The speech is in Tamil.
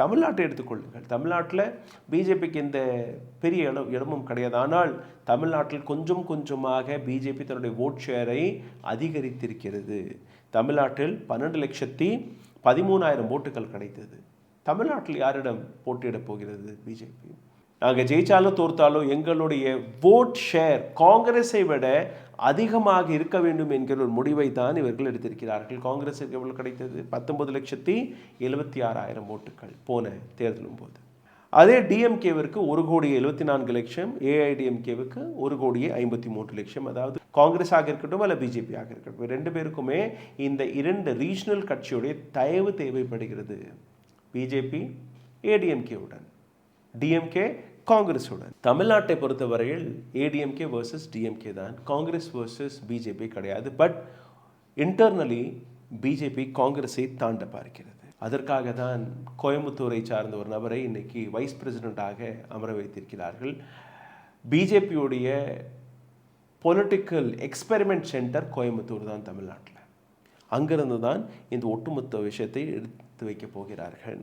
தமிழ்நாட்டை எடுத்துக்கொள்ளுங்கள். தமிழ்நாட்டில் பிஜேபிக்கு இந்த பெரிய இடமும் கிடையாது. ஆனால் தமிழ்நாட்டில் கொஞ்சம் கொஞ்சமாக பிஜேபி தன்னுடைய ஓட் ஷேரை அதிகரித்திருக்கிறது. தமிழ்நாட்டில் 12,13,000 ஓட்டுகள் கிடைத்தது. தமிழ்நாட்டில் யாரிடம் போட்டியிடப் போகிறது பிஜேபி? நாங்கள் ஜெயிச்சாலும் தோர்த்தாலும் எங்களுடைய ஓட் ஷேர் காங்கிரஸை விட அதிகமாக இருக்க வேண்டும் என்கிற ஒரு முடிவை தான் இவர்கள் எடுத்திருக்கிறார்கள். காங்கிரஸுக்கு எவ்வளவு கிடைத்தது? 19,76,000 ஓட்டுகள் போன தேர்தலும் போது. அதே டிஎம்கேவிற்கு 1,74,00,000, ஏஐடிஎம்கேவுக்கு 1,53,00,000. அதாவது காங்கிரஸாக இருக்கட்டும் அல்ல பிஜேபியாக இருக்கட்டும், ரெண்டு பேருக்குமே இந்த இரண்டு ரீஜனல் கட்சியுடைய தயவு தேவைப்படுகிறது. பிஜேபி ஏடிஎம்கேவுடன், டிஎம்கே காங்கிரஸுடன். தமிழ்நாட்டை பொறுத்தவரையில் ஏடிஎம்கே வர்சஸ் டிஎம்கே தான், காங்கிரஸ் வர்சஸ் பிஜேபி கிடையாது. பட் இன்டர்னலி பிஜேபி காங்கிரஸை தாண்ட பார்க்கிறது. அதற்காக தான் கோயம்புத்தூரை சார்ந்த ஒரு நபரை இன்னைக்கு வைஸ் பிரசிடென்ட்டாக அமர வைத்திருக்கிறார்கள். பிஜேபியுடைய பொலிட்டிக்கல் எக்ஸ்பெரிமெண்ட் சென்டர் கோயம்புத்தூர் தான் தமிழ்நாட்டில். அங்கிருந்து தான் இந்த ஒட்டுமொத்த விஷயத்தை எடுத்து வைக்க போகிறார்கள்.